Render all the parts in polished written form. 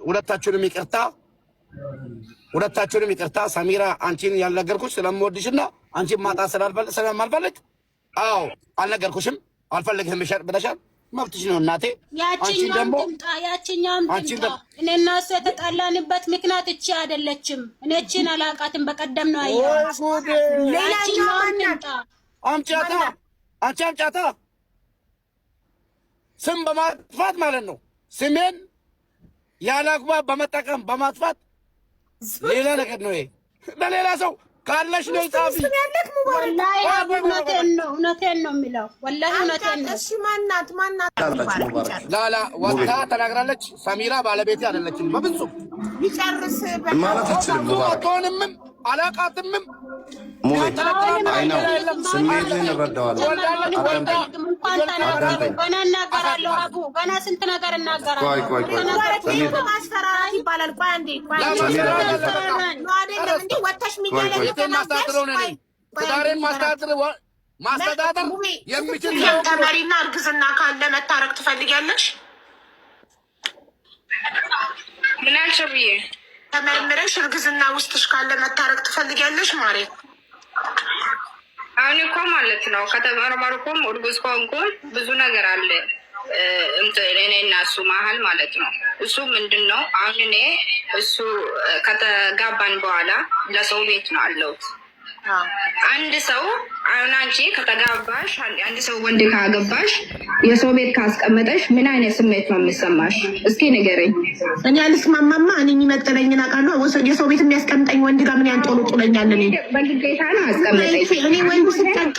ሁለታችሁንም ይቅርታ ሰሚራ አንቺን ያልነገርኩሽ ስለምወድሽና አንቺን ማጣት ስለማልፈልግ አዎ አልነገርኩሽም አልፈልግህም ብለሻል መብትሽ ነው እናቴ ያቺኛውም ትምጣ እኔና እሱ የተጣላንበት ምክንያት እቺ አይደለችም እኔ እቺን አላውቃትም በቀደም ነው አያው ሌላኛውም ትምጣ አምጫታ ስም በማጥፋት ማለት ነው ስሜን ያላግባብ በመጠቀም በማጥፋት ሌላ ነገር ነው ይሄ ለሌላ ሰው ካለሽ ነው ጻፊ ወላሂ እውነቴን ነው የሚለው ወላሂ እውነቴን ነው። እሺ ማናት ላላ ወጣ ተናግራለች። ሰሚራ ባለቤቴ አይደለችም በፍጹም ይጨርስ ማለት አትሆንም አላቃትምም አይነው ስሜትን እረዳዋለሁ። ገና እናገራለሁ አቡ ገና ስንት ነገር እናገራለሁ። ቆይ ማስፈራራት ይባላል። ቆይ አንዴ ትዳሬን ማስተዳደር የሚችል ተመሪና እርግዝና ካለ መታረቅ ትፈልጊያለሽ? ምን አልሽው ብዬ ተመርምረሽ እርግዝና ውስጥሽ ካለ መታረቅ ትፈልጊያለሽ? ማሬ አሁን እኮ ማለት ነው ከተመረመርኩም እርጉዝ ከሆንኩም ብዙ ነገር አለ እኔ እና እሱ መሀል ማለት ነው። እሱ ምንድን ነው አሁን እኔ እሱ ከተጋባን በኋላ ለሰው ቤት ነው አለሁት። አንድ ሰው አሁን አንቺ ከተጋባሽ አንድ ሰው ወንድ ካገባሽ የሰው ቤት ካስቀመጠሽ ምን አይነት ስሜት ነው የሚሰማሽ? እስኪ ንገረኝ። እኔ አልስማማማ። እኔ የሚመጥነኝን አውቃለሁ። የሰው ቤት የሚያስቀምጠኝ ወንድ ጋር ምን ያንጦልጡለኛል? እኔ በግዴታ ነው አስቀምጠኝ። እኔ ወንድ ስጠጋ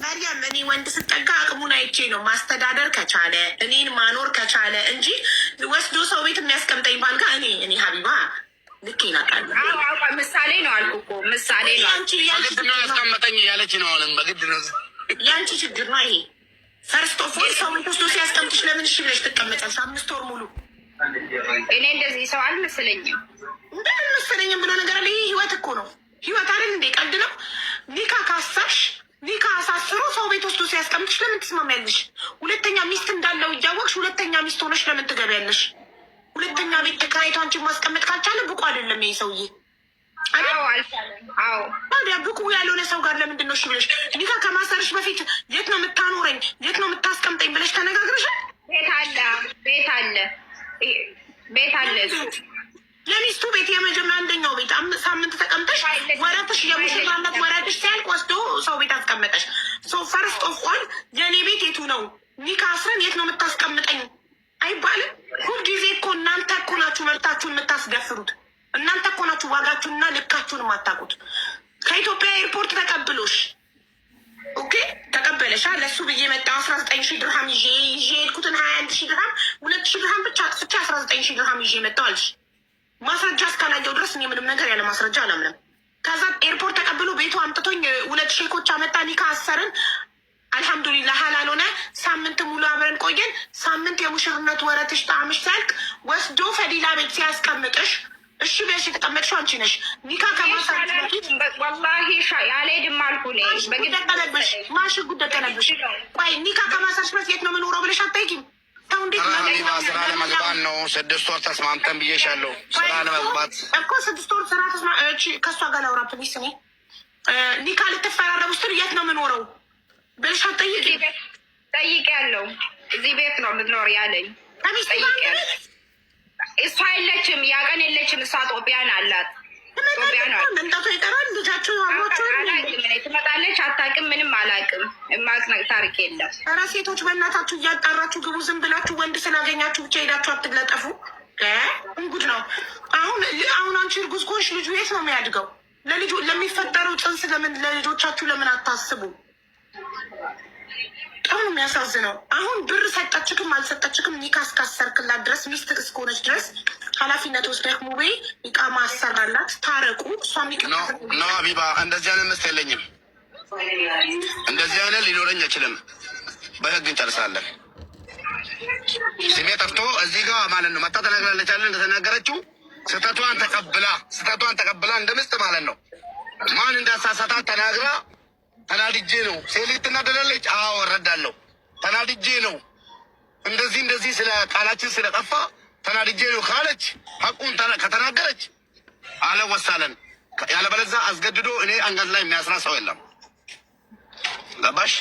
ማርያም እኔ ወንድ ስጠጋ አቅሙን አይቼ ነው ማስተዳደር ከቻለ እኔን ማኖር ከቻለ እንጂ ወስዶ ሰው ቤት የሚያስቀምጠኝ ባል ጋር እኔ ሀቢባ ልክ ይናቃል። ምሳሌ ነው አልኩ እኮ ምሳሌ ነው። በግድ ነው ያስቀመጠኝ ያለች ነው። አሁንም በግድ ነው ያንቺ ችግር ነው ይሄ። ፈርስት ኦፍ ኦል ሰው ወስዶ ሲያስቀምጥሽ ለምን እሺ ብለሽ ትቀመጫለሽ? 5 ወር ሙሉ እኔ እንደዚህ ሰው አልመሰለኝም። እንደምመሰለኝም ብሎ ነገር አለ። ይሄ ህይወት እኮ ነው። ህይወት አይደል እንዴ? ቀልድ ነው። ኒካ ካሳሽ ኒካ አሳስሮ ሰው ቤት ወስዶ ሲያስቀምጥሽ ለምን ትስማሚያለሽ? ሁለተኛ ሚስት እንዳለው እያወቅሽ ሁለተኛ ሚስት ሆነሽ ለምን ትገቢያለሽ? ሁለተኛ ቤት ተከራይቶ አንቺን ማስቀመጥ ካልቻለ ብቁ አይደለም ይሄ ሰውዬ። ታዲያ ብቁ ያልሆነ ሰው ጋር ለምንድን ነው እሺ ብለሽ ኒካ ከማሰርሽ በፊት የት ነው የምታኖረኝ የት ነው የምታስቀምጠኝ ብለሽ ተነጋግረሻል? ቤት አለ እሱ ለሚስቱ ቤት የመጀመሪያ አንደኛው ቤት ሳምንት ተቀምጠሽ ወረትሽ የሙሽራነት ወረትሽ ሲያልቅ ወስዶ ሰው ቤት አስቀመጠሽ። ፈርስት ኦፍ ኦል የእኔ ቤት የቱ ነው? ኒካ አስረን የት ነው የምታስቀምጠኝ አይባልም። ሁልጊዜ እኮ እናንተ እኮ ናችሁ መብታችሁን የምታስደፍሩት። እናንተ እኮ ናችሁ ዋጋችሁንና ልካችሁን የማታውቁት። ከኢትዮጵያ ኤርፖርት ተቀብሎሽ ኦኬ ተቀበለሻ ለሱ ብዬ መጣሁ 19,000 ድርሃም ይዤ ሄድኩትን 21,000 ድርሃም 2,000 ድርሃም ብቻ አጥፍቼ 19,000 ድርሃም ይዤ መጣሁ አልሽ። ማስረጃ እስካላየው ድረስ እኔ ምንም ነገር ያለ ማስረጃ አላምንም። ከዛ ኤርፖርት ተቀብሎ ቤቱ አምጥቶኝ 2 ሼኮች አመጣ። ኒካ አሰርን። አልሐምዱሊላህ ሀላል ሆነ። ሳምንት ሙሉ አብረን ቆየን። ሳምንት የሙሽርነት ወረትሽ ጣዕምሽ ሲያልቅ ወስዶ ፈዲላ ቤት ሲያስቀምጥሽ እሺ ብለሽ የተቀመጥሽው አንቺ ነሽ። ኒካ ከማሳት በፊት ወላሂ አልሄድም አልኩ እኔ በግድ ደቀነብሽ። ማሽ ጉድ ደቀነብሽ። ቆይ ኒካ ከማሳት በፊት የት ነው የምኖረው ብለሽ አትጠይቂም? ተው እንዴት ነው ስራ ለመግባት ነው 6 ወር ተስማምተን ብዬሻለሁ። ስራ ለመግባት እኮ 6 ወር ስራ ከእሷ ጋር ላውራ ፕሊስ። እኔ ኒካ ልትፈራረቡ ስትል የት ነው የምኖረው ብለሽ አትጠይቂም? ጠይቄያለሁ። እዚህ ቤት ነው የምትኖር ያለኝ። እሷ የለችም፣ ያቀን የለችም። እሷ ጦቢያን አላት። መምጣቱ ይቀራል። ልጃቸው ትመጣለች። አታውቅም፣ ምንም አላውቅም። የማውቅ ታሪክ የለም። ኧረ ሴቶች በእናታችሁ እያጣራችሁ ግቡ። ዝም ብላችሁ ወንድ ስላገኛችሁ ብቻ ሄዳችሁ አትለጠፉ። እንጉድ ነው። አሁን አንቺ እርጉዝ ከሆንሽ ልጁ የት ነው የሚያድገው? ለልጁ ለሚፈጠረው ጽንስ ለምን ለልጆቻችሁ ለምን አታስቡ? በጣም ነው የሚያሳዝነው። አሁን ብር ሰጠችክም አልሰጠችክም ኒካ እስካሰርክላት ድረስ ሚስት እስከሆነች ድረስ ኃላፊነት ወስደህ ሙቤ ኢቃማ አሰራላት። ታረቁ። እሷ ነው ሀቢባ እንደዚህ አይነት መስት የለኝም። እንደዚህ አይነት ሊኖረኝ አይችልም። በህግ እንጨርሳለን። ስሜ ጠፍቶ እዚህ ጋር ማለት ነው መጣ ተናግራለች አለ እንደተናገረችው ስህተቷን ተቀብላ እንደ ምስጥ ማለት ነው ማን እንዳሳሳታት ተናግራ ተናድጄ ነው ሴሊት ትናደዳለች። አዎ እረዳለሁ። ተናድጄ ነው እንደዚህ ስለ ቃላችን ስለጠፋ ተናድጄ ነው ካለች ሐቁን ከተናገረች አለ ወሳለን። ያለበለዚያ አስገድዶ እኔ አንገት ላይ የሚያስራ ሰው የለም። ገባሽ?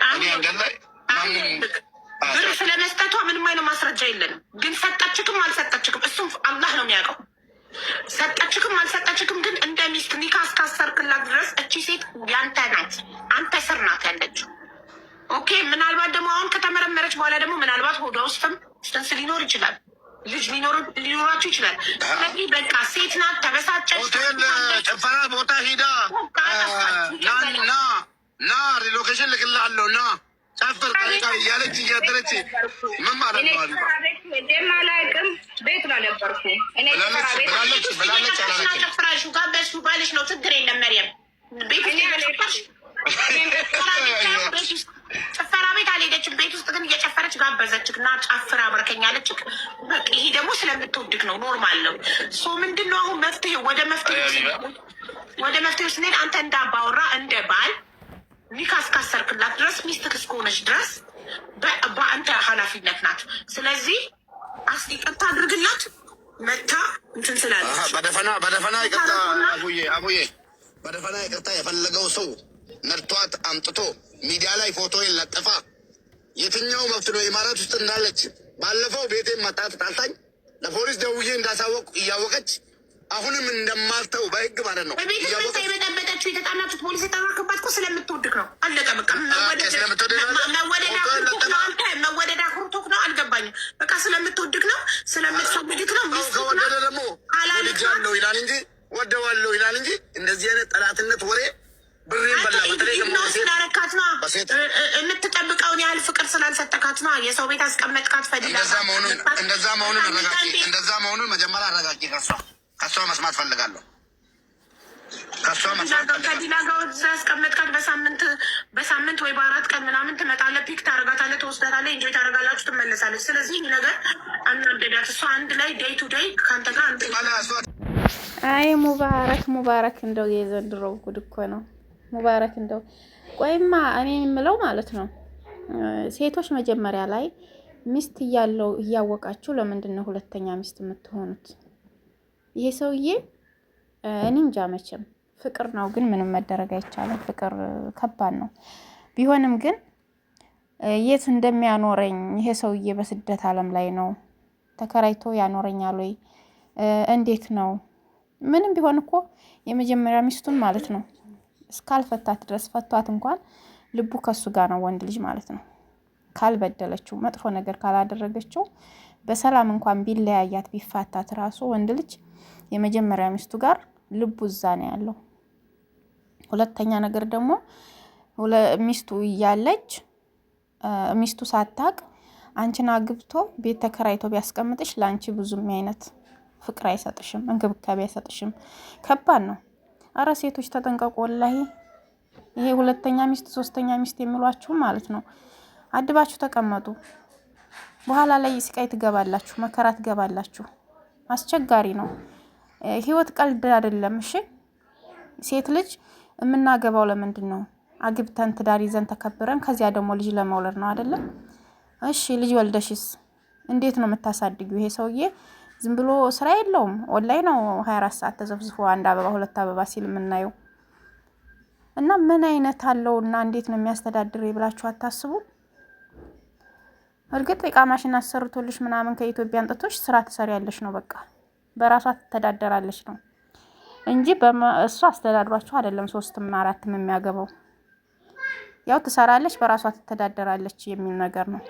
እኔ አንገት ላይ ብር ስለመስጠቷ ምንም አይነት ማስረጃ የለንም። ግን ሰጠችክም አልሰጠችክም እሱም አላህ ነው የሚያውቀው። ሰጠችክም አልሰጠችክም ግን እንደ ሚስት ኒካ እስካሰርክላት ድረስ እቺ ሴት ያንተ ናት፣ አንተ ስር ናት ያለችው። ኦኬ። ምናልባት ደግሞ አሁን ከተመረመረች በኋላ ደግሞ ምናልባት ሆዷ ውስጥም ስተንስ ሊኖር ይችላል፣ ልጅ ሊኖራችሁ ይችላል። ስለዚህ በቃ ሴት ናት፣ ተበሳጨች። ሆቴል ጭፈራ ቦታ ሄዳ ና ሪሎኬሽን ልክልሃለሁ ና ጨፍር ጠሪቃ እያለች እያደረች ምን ማለት ነው? አላውቅም። ቤት ነው ነበርኩ ጨፍራሹ ጋበሱ ባልሽ ነው ችግር የለም። መሪየም ጭፈራ ቤት አልሄደችም። ቤት ውስጥ ግን እየጨፈረች ጋበዘችክ እና ጨፍራ አብረከኝ አለችክ። በቃ ይሄ ደግሞ ስለምትወድቅ ነው፣ ኖርማል ነው። ሶ ምንድን ነው አሁን መፍትሄ? ወደ መፍትሄ ስንሄድ አንተ እንዳባወራ እንደ ባል ኒካ እስካሰርክላት ድረስ ሚስትክ እስከሆነች ድረስ በአንተ ኃላፊነት ናት። ስለዚህ ይቅርታ አድርግላት መታ እንትን ስላለች በደፈና ይቅርታ አቡዬ በደፈና ይቅርታ የፈለገው ሰው ነድቷት አምጥቶ ሚዲያ ላይ ፎቶ ለጠፋ የትኛው መብት ነው? ኢማራት ውስጥ እንዳለች ባለፈው ቤቴን መጣት ጣልታኝ ለፖሊስ ደውዬ እንዳሳወቅ እያወቀች አሁንም እንደማልተው በህግ ማለት ነው ቤተሰብ የበጠበጠችው የተጣላችሁት ፖሊስ የጠራክባት እኮ ስለምትወድቅ ነው። አለቀ በቃ። መወደድ አኩርቶክ ነው። አልገባኝም። በቃ ስለምትወድቅ ነው፣ ስለምትፈልግክ ነው። ከወደደ ደግሞ ወድጃለሁ ይላል እንጂ ወደዋለሁ ይላል እንጂ እንደዚህ አይነት ጠላትነት ወሬ ብሬን በላ። በተለይ ደግሞ ስላረካት ነው የምትጠብቀውን ያህል ፍቅር ስላልሰጠካት ነው የሰው ቤት አስቀመጥካት። ፈዲላ እንደዛ መሆኑን መጀመሪያ አረጋጊ። ከሷ መስማት ፈልጋለሁ። ከዲላ ጋር ያስቀመጥካት በሳምንት ወይ በ4 ቀን ምናምን ትመጣለህ፣ ፒክ ታደርጋታለህ፣ ትወስዳታለህ፣ ኢንጆይ ታደርጋላችሁ፣ ትመለሳለች። ስለዚህ ይህ ነገር አናደዳት። እሷ አንድ ላይ ዴይ ቱ ዴይ ከአንተ ጋር አይ ሙባረክ እንደው የዘንድሮው ጉድ እኮ ነው። ሙባረክ እንደው ቆይማ እኔ የምለው ማለት ነው ሴቶች መጀመሪያ ላይ ሚስት እያለው እያወቃችሁ ለምንድን ነው ሁለተኛ ሚስት የምትሆኑት? ይሄ ሰውዬ እኔ እንጃ መቼም ፍቅር ነው ግን ምንም መደረግ አይቻልም። ፍቅር ከባድ ነው። ቢሆንም ግን የት እንደሚያኖረኝ ይሄ ሰውዬ በስደት ዓለም ላይ ነው። ተከራይቶ ያኖረኛል ወይ እንዴት ነው? ምንም ቢሆን እኮ የመጀመሪያ ሚስቱን ማለት ነው እስካልፈታት ድረስ ፈቷት እንኳን ልቡ ከሱ ጋር ነው ወንድ ልጅ ማለት ነው። ካልበደለችው መጥፎ ነገር ካላደረገችው በሰላም እንኳን ቢለያያት ቢፋታት ራሱ ወንድ ልጅ የመጀመሪያ ሚስቱ ጋር ልቡ እዛ ነው ያለው። ሁለተኛ ነገር ደግሞ ሚስቱ እያለች ሚስቱ ሳታቅ አንቺን አግብቶ ቤት ተከራይቶ ቢያስቀምጥሽ ለአንቺ ብዙም አይነት ፍቅር አይሰጥሽም፣ እንክብካቤ አይሰጥሽም። ከባድ ነው። አረ ሴቶች ተጠንቀቁ። ወላሂ ይሄ ሁለተኛ ሚስት ሶስተኛ ሚስት የሚሏችሁ ማለት ነው አድባችሁ ተቀመጡ። በኋላ ላይ ስቃይ ትገባላችሁ፣ መከራ ትገባላችሁ። አስቸጋሪ ነው። ህይወት ቀልድ አይደለም። እሺ ሴት ልጅ የምናገባው ለምንድን ነው? አግብተን ትዳር ይዘን ተከብረን ከዚያ ደግሞ ልጅ ለመውለድ ነው አይደለም? እሺ ልጅ ወልደሽስ እንዴት ነው የምታሳድጊው? ይሄ ሰውዬ ዝም ብሎ ስራ የለውም። ኦንላይ ነው 24 ሰዓት ተዘፍዝፎ አንድ አበባ 2 አበባ ሲል የምናየው እና ምን አይነት አለውና እንዴት ነው የሚያስተዳድር ብላችሁ አታስቡ? እርግጥ ኢቃማሽን አሰርቶልሽ ምናምን ከኢትዮጵያ አንጥቶሽ ስራ ትሰሪያለሽ ነው በቃ በራሷ ትተዳደራለች ነው እንጂ እሱ አስተዳድሯችሁ አይደለም 3ም 4ም የሚያገባው። ያው ትሰራለች በራሷ ትተዳደራለች የሚል ነገር ነው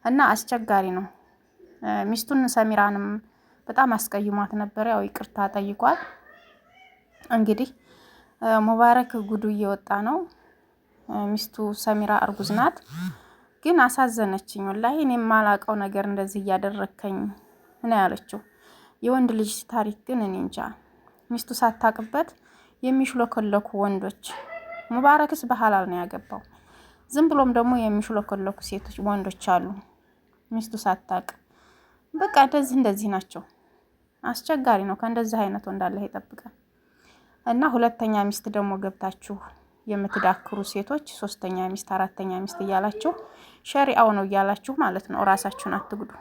እና አስቸጋሪ ነው። ሚስቱን ሰሚራንም በጣም አስቀይሟት ነበር። ያው ይቅርታ ጠይቋል። እንግዲህ ሙባረክ ጉዱ እየወጣ ነው። ሚስቱ ሰሚራ እርጉዝ ናት። ግን አሳዘነችኝ ወላሂ። እኔ የማላውቀው ነገር እንደዚህ እያደረከኝ ነው ያለችው። የወንድ ልጅ ታሪክ ግን እኔ እንጃ። ሚስቱ ሳታቅበት የሚሽሎከለኩ ወንዶች። ሙባረክስ በሐላል ነው ያገባው። ዝም ብሎም ደግሞ የሚሽሎከለኩ ሴቶች ወንዶች አሉ ሚስቱ ሳታቅ። በቃ እንደዚህ ናቸው። አስቸጋሪ ነው። ከእንደዚህ አይነት ወንድ አላህ ይጠብቀን። እና ሁለተኛ ሚስት ደግሞ ገብታችሁ የምትዳክሩ ሴቶች 3ኛ ሚስት 4ኛ ሚስት እያላችሁ ሸሪዓው ነው እያላችሁ ማለት ነው። ራሳችሁን አትጉዱ።